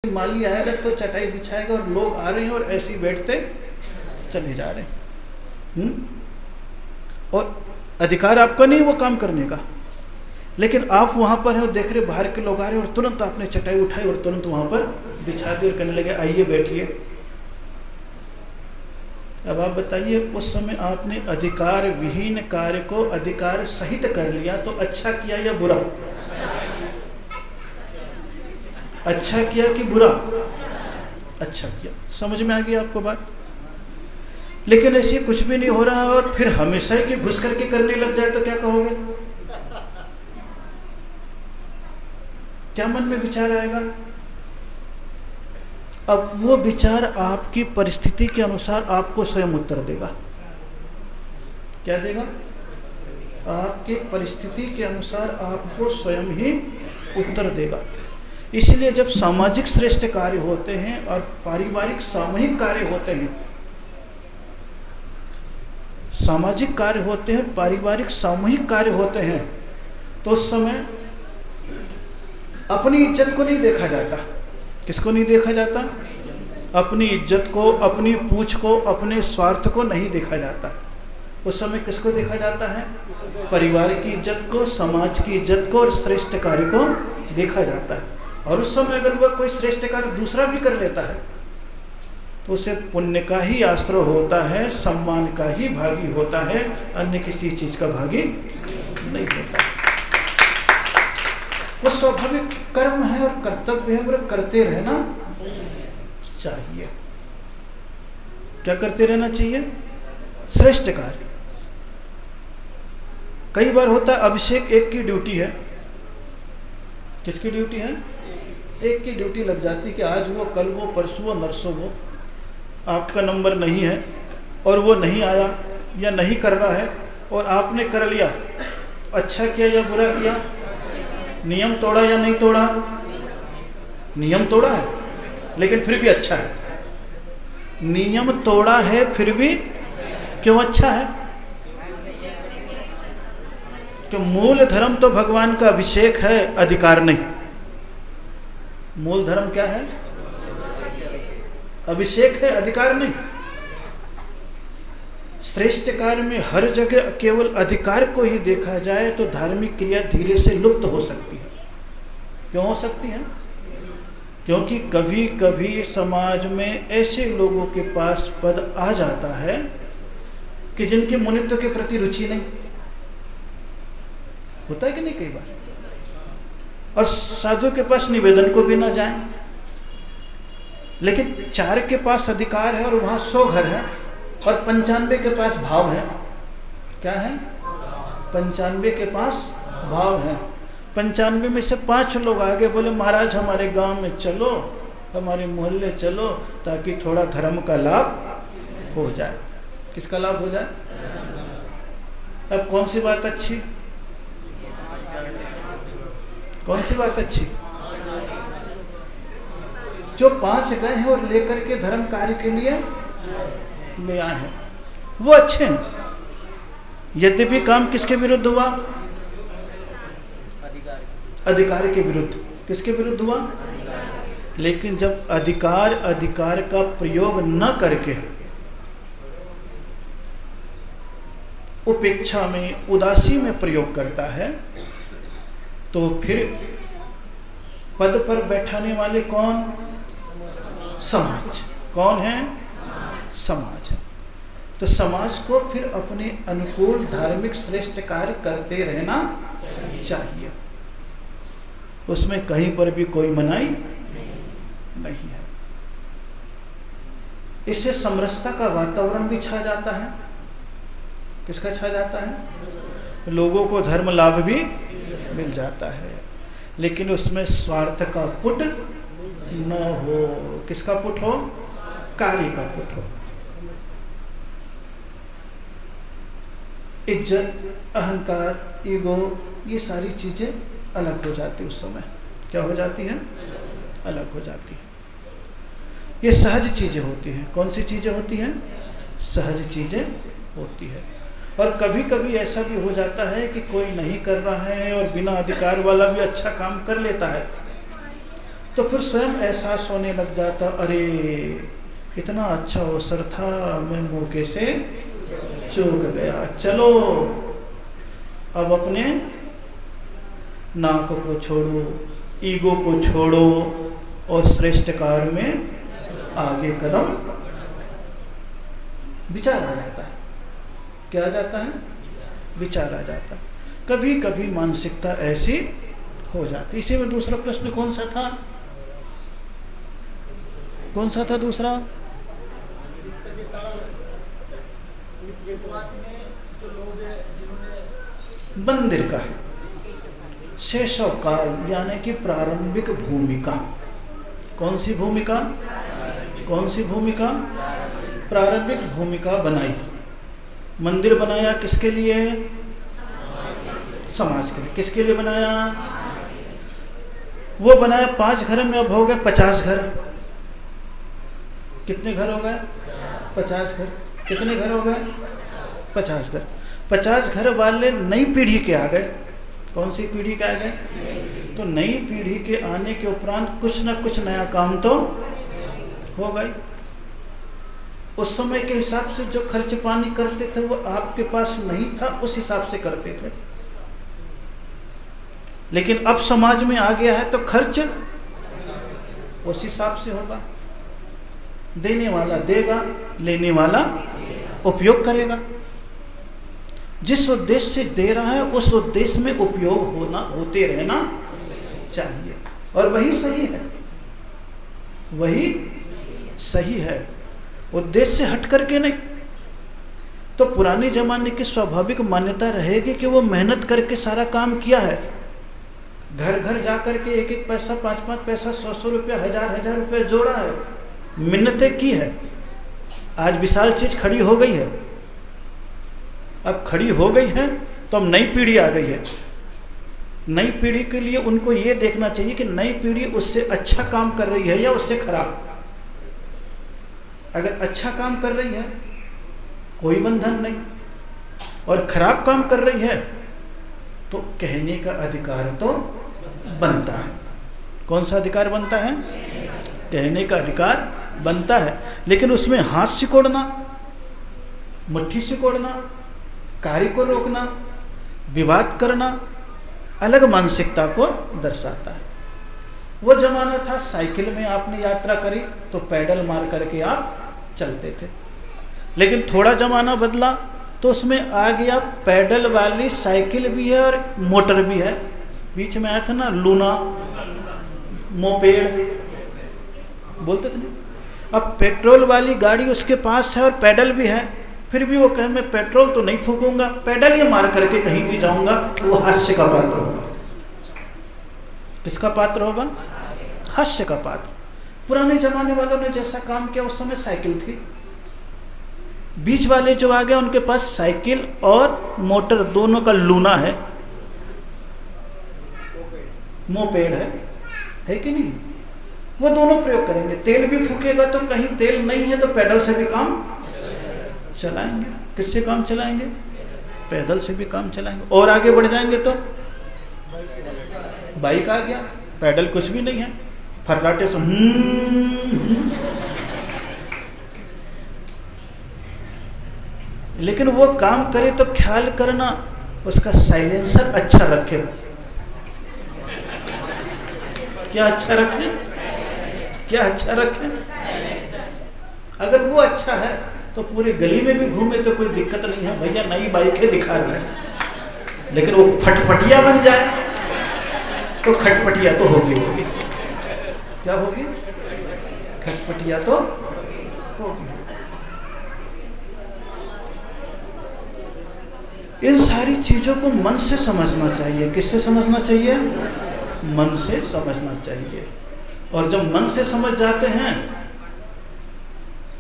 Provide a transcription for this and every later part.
माली आएगा तो चटाई बिछाएगा और लोग आ रहे हैं और ऐसे ही बैठते चले जा रहे हैं। और अधिकार आपका नहीं वो काम करने का, लेकिन आप वहां पर हैं और देख रहे बाहर के लोग आ रहे हैं और तुरंत आपने चटाई उठाई और तुरंत वहां पर बिछा दी और कहने लगे आइए बैठिए। अब आप बताइए, उस समय आपने अधिकार विहीन कार्य को अधिकार सहित कर लिया तो अच्छा किया या बुरा? अच्छा किया कि बुरा? अच्छा किया। समझ में आ गई आपको बात? लेकिन ऐसे कुछ भी नहीं हो रहा और फिर हमेशा ही घुस करके करने लग जाए तो क्या कहोगे? क्या मन में विचार आएगा? अब वो विचार आपकी परिस्थिति के अनुसार आपको स्वयं उत्तर देगा। क्या देगा? आपकी परिस्थिति के अनुसार आपको स्वयं ही उत्तर देगा। इसलिए जब सामाजिक श्रेष्ठ कार्य होते हैं और पारिवारिक सामूहिक कार्य होते हैं, सामाजिक कार्य होते हैं, पारिवारिक सामूहिक कार्य होते हैं, तो उस समय अपनी इज्जत को नहीं देखा जाता। किसको नहीं देखा जाता? अपनी इज्जत को, अपनी पूछ को, अपने स्वार्थ को नहीं देखा जाता। उस समय किसको देखा जाता है? परिवार की इज्जत को, समाज की इज्जत को और श्रेष्ठ कार्य को देखा जाता है। और उस समय अगर वह कोई श्रेष्ठ कार्य दूसरा भी कर लेता है तो उसे पुण्य का ही आश्रय होता है, सम्मान का ही भागी होता है, अन्य किसी चीज का भागी नहीं होता। वो स्वाभाविक कर्म है और कर्तव्य है और करते रहना चाहिए। क्या करते रहना चाहिए? श्रेष्ठ कार्य। कई बार होता है अभिषेक एक की ड्यूटी है। किसकी ड्यूटी है? एक की ड्यूटी लग जाती कि आज वो, कल वो, परसों वो, नरसों वो, आपका नंबर नहीं है और वो नहीं आया या नहीं कर रहा है और आपने कर लिया। अच्छा किया या बुरा किया? नियम तोड़ा या नहीं तोड़ा? नियम तोड़ा है लेकिन फिर भी अच्छा है। नियम तोड़ा है फिर भी क्यों अच्छा है? कि मूल धर्म तो भगवान का अभिषेक है, अधिकार नहीं। मूल धर्म क्या है? अभिषेक है, अधिकार नहीं। श्रेष्ठ कार्य में हर जगह केवल अधिकार को ही देखा जाए तो धार्मिक क्रिया धीरे से लुप्त हो सकती है। क्यों हो सकती है? क्योंकि कभी कभी समाज में ऐसे लोगों के पास पद आ जाता है कि जिनके मुनित्व के प्रति रुचि नहीं होता है कि नहीं कई बार, और साधु के पास निवेदन को भी ना जाए, लेकिन 4 के पास अधिकार है और वहां 100 घर है और 95 के पास भाव है। क्या है? 95 के पास भाव है। 95 में से 5 लोग आगे बोले महाराज हमारे गांव में चलो, हमारे मोहल्ले चलो, ताकि थोड़ा धर्म का लाभ हो जाए। किसका लाभ हो जाए? अब कौन सी बात अच्छी? कौन सी बात अच्छी? जो 5 गए हैं और लेकर के धर्म कार्य के लिए ले आए हैं वो अच्छे हैं। यद्यपि काम किसके विरुद्ध हुआ? अधिकार के विरुद्ध। किसके विरुद्ध हुआ? लेकिन जब अधिकार का प्रयोग न करके उपेक्षा में, उदासी में प्रयोग करता है तो फिर पद पर बैठाने वाले कौन? समाज। कौन है? समाज है। तो समाज को फिर अपने अनुकूल धार्मिक श्रेष्ठ कार्य करते रहना चाहिए। उसमें कहीं पर भी कोई मनाही नहीं है। इससे समरसता का वातावरण भी छा जाता है। किसका छा जाता है? लोगों को धर्म लाभ भी मिल जाता है, लेकिन उसमें स्वार्थ का पुट न हो। किसका पुट हो? कार्य का पुट हो। इज्जत, अहंकार, ईगो, ये सारी चीजें अलग हो जाती उस समय। क्या हो जाती है? अलग हो जाती है। ये सहज चीजें होती हैं। कौन सी चीजें होती हैं? सहज चीजें होती है। और कभी कभी ऐसा भी हो जाता है कि कोई नहीं कर रहा है और बिना अधिकार वाला भी अच्छा काम कर लेता है, तो तो फिर स्वयं एहसास होने लग जाता, अरे इतना अच्छा अवसर था, मैं मौके से चूक गया। चलो अब अपने नाक को छोड़ो, ईगो को छोड़ो और श्रेष्ठ कार्य में आगे कदम। विचार आ जाता है। क्या आ जाता है? विचार आ जाता है। कभी कभी मानसिकता ऐसी हो जाती। इसी में दूसरा प्रश्न कौन सा था? कौन सा था दूसरा? मंदिर का शैशव काल यानी कि प्रारंभिक भूमिका। कौन सी भूमिका? कौन सी भूमिका? प्रारंभिक भूमिका बनाई। मंदिर बनाया किसके लिए? समाज के लिए। किसके लिए बनाया? वो बनाया 5 घर में, अब हो गए 50 घर। कितने घर हो गए? 50 घर। कितने घर हो गए? 50 घर। 50 घर वाले नई पीढ़ी के आ गए। कौन सी पीढ़ी के आ गए? तो नई पीढ़ी के आने के उपरांत कुछ ना कुछ नया काम तो हो गई। उस समय के हिसाब से जो खर्च पानी करते थे वो आपके पास नहीं था, उस हिसाब से करते थे। लेकिन अब समाज में आ गया है तो खर्च उस हिसाब से होगा। देने वाला देगा, लेने वाला उपयोग करेगा। जिस उद्देश्य से दे रहा है उस उद्देश्य में उपयोग होते रहना चाहिए। और वही सही है, वही सही है, उद्देश्य से हट करके नहीं। तो पुराने जमाने की स्वाभाविक मान्यता रहेगी कि वो मेहनत करके सारा काम किया है। घर घर जा करके एक एक पैसा, 5-5 पैसा, 100-100 रुपया, 1000-1000 रुपया जोड़ा है, मिन्नतें की है। आज विशाल चीज खड़ी हो गई है। अब खड़ी हो गई है तो अब नई पीढ़ी आ गई है। नई पीढ़ी के लिए उनको ये देखना चाहिए कि नई पीढ़ी उससे अच्छा काम कर रही है या उससे खराब। अगर अच्छा काम कर रही है कोई बंधन नहीं, और खराब काम कर रही है तो कहने का अधिकार तो बनता है। कौन सा अधिकार बनता है? कहने का अधिकार बनता है। लेकिन उसमें हाथ सिकोड़ना, मुट्ठी सिकोड़ना, कार्य को रोकना, विवाद करना अलग मानसिकता को दर्शाता है। वो जमाना था साइकिल में आपने यात्रा करी तो पैडल मार करके आप चलते थे। लेकिन थोड़ा जमाना बदला तो उसमें आ गया पैडल वाली साइकिल भी है और मोटर भी है। बीच में आया था ना लूना, मोपेड बोलते थे ना। अब पेट्रोल वाली गाड़ी उसके पास है और पैडल भी है, फिर भी वो कहे मैं पेट्रोल तो नहीं फूकूंगा, पैडल ही मार करके कहीं भी जाऊंगा। वो हास्य का पात्र होगा। किसका पात्र होगा? हास्य का पात्र। पुराने जमाने वालों ने जैसा काम किया उस समय साइकिल थी। बीच वाले जो आ गए उनके पास साइकिल और मोटर दोनों का लूना है, मोपेड है कि नहीं? वो दोनों प्रयोग करेंगे। तेल भी फूकेगा तो कहीं तेल नहीं है तो पैडल से भी काम चलाएंगे। किससे काम चलाएंगे? पैदल से भी काम चलाएंगे। और आगे बढ़ जाएंगे तो बाइक आ गया, पैडल कुछ भी नहीं है, फर्राटे से लेकिन वो काम करे तो ख्याल करना उसका साइलेंसर अच्छा रखे। क्या अच्छा रखे? क्या अच्छा रखे? अगर वो अच्छा है तो पूरी गली में भी घूमे तो कोई दिक्कत नहीं है, भैया नई बाइकें दिखा रहा है। लेकिन वो फटफटिया बन जाए तो खटपटिया तो होगी। क्या होगी? खटपटिया तो होगी। इन सारी चीजों को मन से समझना चाहिए। किससे समझना चाहिए? मन से समझना चाहिए। और जब मन से समझ जाते हैं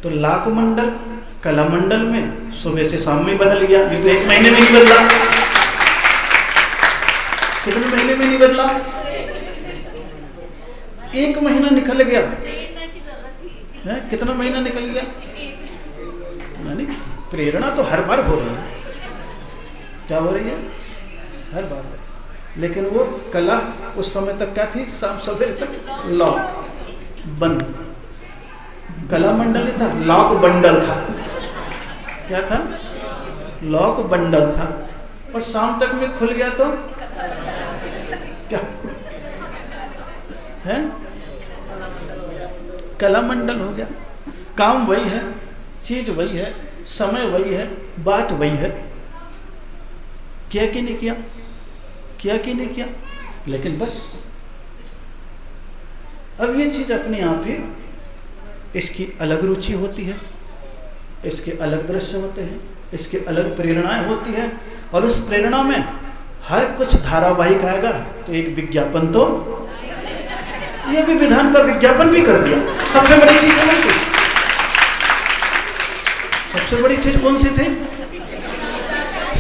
तो लाख मंडल कलामंडल में सुबह से शाम में बदल गया। ये तो 1 महीने में नहीं बदला। कितने महीने में नहीं बदला? 1 महीना निकल गया है। कितना महीना निकल गया? यानी प्रेरणा तो हर बार हो रही है। क्या हो रही है? हर बार। लेकिन वो कला उस समय तक क्या थी? शाम सवेरे तक लॉक बंद। कला मंडल नहीं था, लॉक बंडल था। क्या था? लॉक बंडल था। और शाम तक में खुल गया तो क्या है? कला मंडल हो गया। काम वही है, चीज वही है, समय वही है, बात वही है। किया कि नहीं किया? किया कि नहीं किया? लेकिन बस अब ये चीज अपने आप ही, इसकी अलग रुचि होती है, इसके अलग दृश्य होते हैं, इसके अलग प्रेरणाएं होती है। और उस प्रेरणा में हर कुछ धारावाहिक आएगा तो एक विज्ञापन तो, ये भी विधान का विज्ञापन भी कर दिया। सबसे बड़ी चीज है ना, सबसे बड़ी चीज कौन सी थी?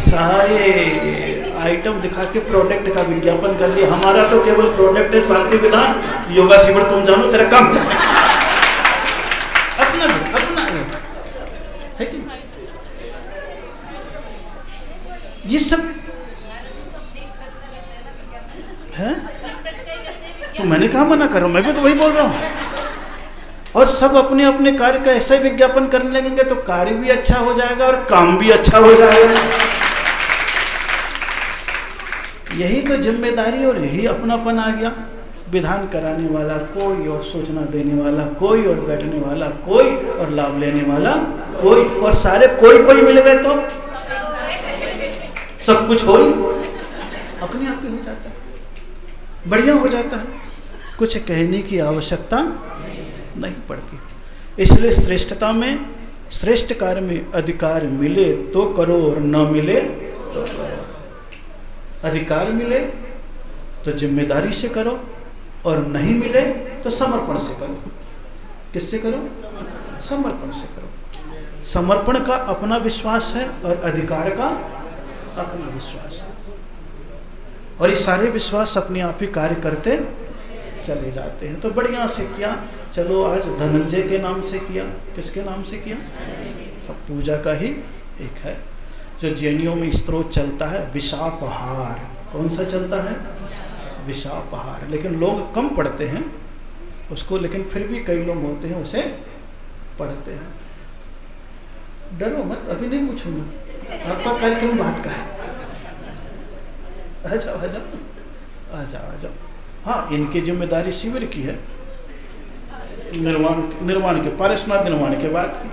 सारे आइटम दिखा के प्रोडक्ट का विज्ञापन कर दिया। हमारा तो केवल प्रोडक्ट है शांति विधान, योगा शिविर तुम जानो तेरा काम चले। अपना है कि ये सब है? तो मैंने कहा मना करो, मैं भी तो वही बोल रहा हूं। और सब अपने अपने कार्य का ऐसा ही विज्ञापन करने लगेंगे तो कार्य भी अच्छा हो जाएगा और काम भी अच्छा हो जाएगा। यही तो जिम्मेदारी और यही अपनापन आ गया। विधान कराने वाला कोई और सूचना देने वाला कोई और बैठने वाला कोई और लाभ लेने वाला कोई, और सारे कोई कोई मिल गए तो सब कुछ हो ही अपने आप ही हो जाता है, बढ़िया हो जाता है। कुछ कहने की आवश्यकता नहीं पड़ती। इसलिए श्रेष्ठता में, श्रेष्ठ कार्य में अधिकार मिले तो करो और न मिले तो करो। अधिकार मिले तो जिम्मेदारी से करो और नहीं मिले तो समर्पण से करो। किससे करो? समर्पण से करो। समर्पण का अपना विश्वास है और अधिकार का अपना विश्वास है, और ये सारे विश्वास अपने आप ही कार्य करते चले जाते हैं। तो बढ़िया से किया। चलो आज धनंजय के नाम से किया। किसके नाम से किया? सब पूजा का ही एक है। जो जैनियों में स्त्रोत चलता है विशापहार। कौन सा चलता है? विशापहार। लेकिन लोग कम पढ़ते हैं उसको, लेकिन फिर भी कई लोग होते हैं उसे पढ़ते हैं। डरो मत, अभी नहीं पूछूंगा। आपका कार्यक्रम बात का है। आ जाओ आ जाओ आ जाओ आ जाओ। हाँ, इनकी जिम्मेदारी शिविर की है, निर्माण के, पारसनाथ निर्माण के बाद की।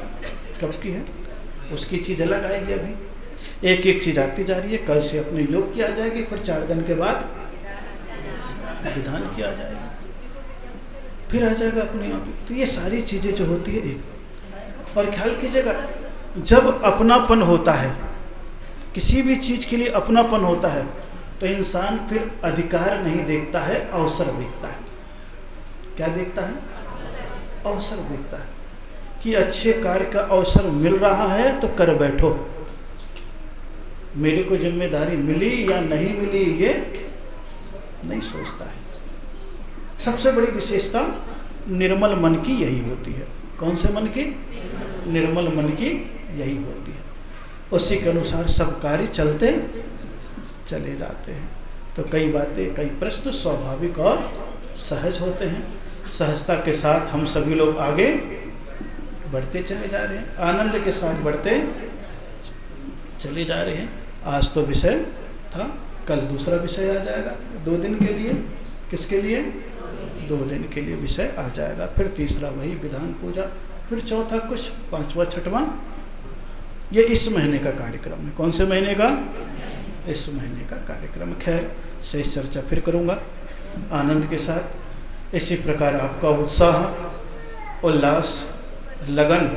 कब की है उसकी चीज़ अलग आएगी। अभी एक एक चीज़ आती जा रही है। कल से अपने योग की आ जाएगी, फिर 4 दिन के बाद विधान की आ जाएगी, फिर आ जाएगा अपने आप। तो ये सारी चीज़ें जो होती है एक। और ख्याल कीजिएगा, जब अपनापन होता है, किसी भी चीज़ के लिए अपनापन होता है, तो इंसान फिर अधिकार नहीं देखता है, अवसर देखता है। क्या देखता है? अवसर देखता है कि अच्छे कार्य का अवसर मिल रहा है तो कर बैठो। मेरे को जिम्मेदारी मिली या नहीं मिली ये नहीं सोचता है। सबसे बड़ी विशेषता निर्मल मन की यही होती है। कौन से मन की? निर्मल मन की यही होती है। उसी के अनुसार सब कार्य चलते चले जाते हैं। तो कई बातें, कई प्रश्न स्वाभाविक और सहज होते हैं। सहजता के साथ हम सभी लोग आगे बढ़ते चले जा रहे हैं, आनंद के साथ बढ़ते चले जा रहे हैं। आज तो विषय था, कल दूसरा विषय आ जाएगा 2 दिन के लिए। किसके लिए? 2 दिन के लिए विषय आ जाएगा। फिर तीसरा वही विधान पूजा, फिर चौथा कुछ, 5वां 6वां। ये इस महीने का कार्यक्रम है। कौन से महीने का? इस महीने का कार्यक्रम। खैर शेष चर्चा फिर करूँगा आनंद के साथ। इसी प्रकार आपका उत्साह, उल्लास, लगन,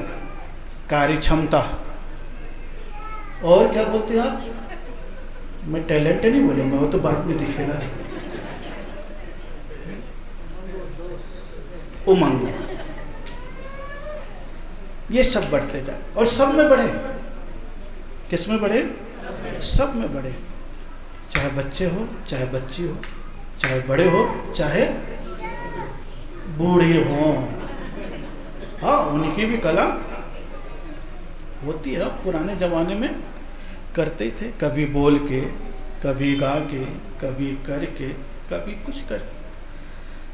कार्य क्षमता, और क्या बोलते हैं आप? मैं टैलेंट नहीं बोलूँगा, वो तो बाद में दिखेगा। उमंग, ये सब बढ़ते जाए और सब में बढ़े। किस में बढ़े? सब में बढ़े। चाहे बच्चे हो, चाहे बच्ची हो, चाहे बड़े हो, चाहे बूढ़े हो। हाँ, उनकी भी कला होती है। पुराने जमाने में करते थे, कभी बोल के, कभी गा के, कभी करके, कभी कुछ कर,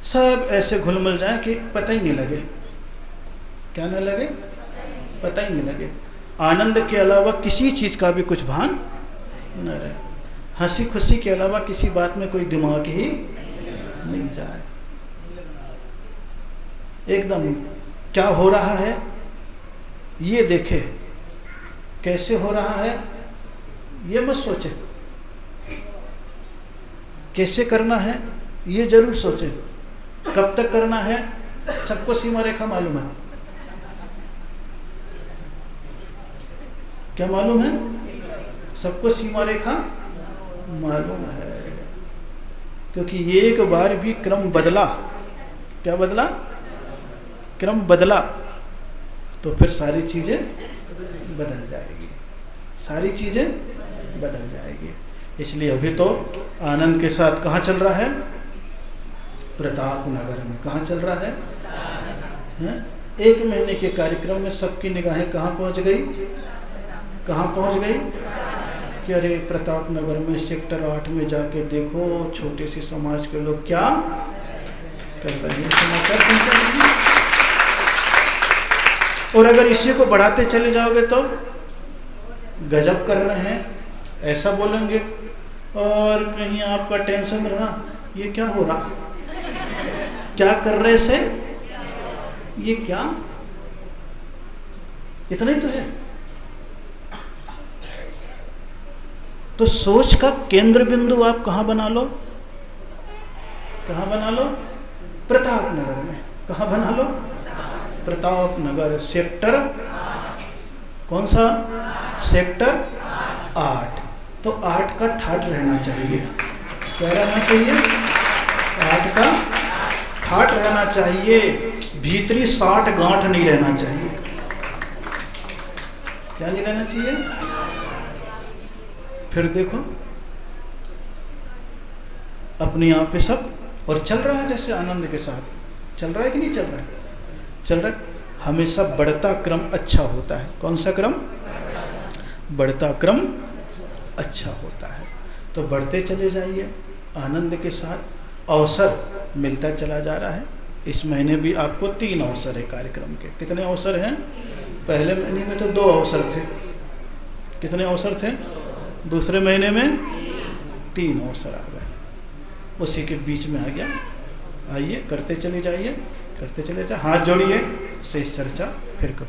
सब ऐसे घुलमिल जाए कि पता ही नहीं लगे। क्या न लगे? पता ही नहीं लगे। आनंद के अलावा किसी चीज़ का भी कुछ भान न रहे। हंसी खुशी के अलावा किसी बात में कोई दिमाग ही नहीं जाए। एकदम क्या हो रहा है ये देखे, कैसे हो रहा है ये मत सोचे, कैसे करना है ये जरूर सोचे, कब तक करना है सबको सीमा रेखा मालूम है। क्या मालूम है? सबको सीमा रेखा मालूम है, क्योंकि एक बार भी क्रम बदला, क्या बदला? क्रम बदला तो फिर सारी चीजें बदल जाएगी, सारी चीजें बदल जाएगी। इसलिए अभी तो आनंद के साथ कहाँ चल रहा है? प्रताप नगर में। कहाँ चल रहा है? 1 महीने के कार्यक्रम में सबकी निगाहें कहाँ पहुँच गई? कहाँ पहुँच गई कि अरे प्रताप नगर में सेक्टर 8 में जाके देखो छोटे से समाज के लोग क्या कर रहे हैं, समाचार सुनते हैं। और अगर इसी को बढ़ाते चले जाओगे तो गजब कर रहे हैं ऐसा बोलेंगे, और कहीं आपका टेंशन रहा ये क्या हो रहा, क्या कर रहे से, ये क्या, इतना ही तो है। तो सोच का केंद्र बिंदु आप कहाँ बना लो? कहाँ बना लो? प्रताप नगर में। कहाँ बना लो? प्रताप नगर, सेक्टर कौन सा? सेक्टर 8। तो 8 का ठाठ रहना चाहिए। क्या रहना चाहिए? 8 का ठाठ रहना चाहिए, भीतरी 60 गांठ नहीं रहना चाहिए। क्या नहीं रहना चाहिए? फिर देखो अपने आप पे सब, और चल रहा है जैसे आनंद के साथ चल रहा है कि नहीं चल रहा है? चल रहा है। हमेशा बढ़ता क्रम अच्छा होता है। कौन सा क्रम? बढ़ता क्रम अच्छा होता है। तो बढ़ते चले जाइए आनंद के साथ, अवसर मिलता चला जा रहा है। इस महीने भी आपको 3 अवसर है कार्यक्रम के। कितने अवसर हैं? पहले महीने में तो 2 अवसर थे। कितने अवसर थे? दूसरे महीने में 3 अवसर आ गए, उसी के बीच में आ गया। आइए करते चले जाइए, करते चले जाइए। हाथ जोड़िए, शेष चर्चा फिर कब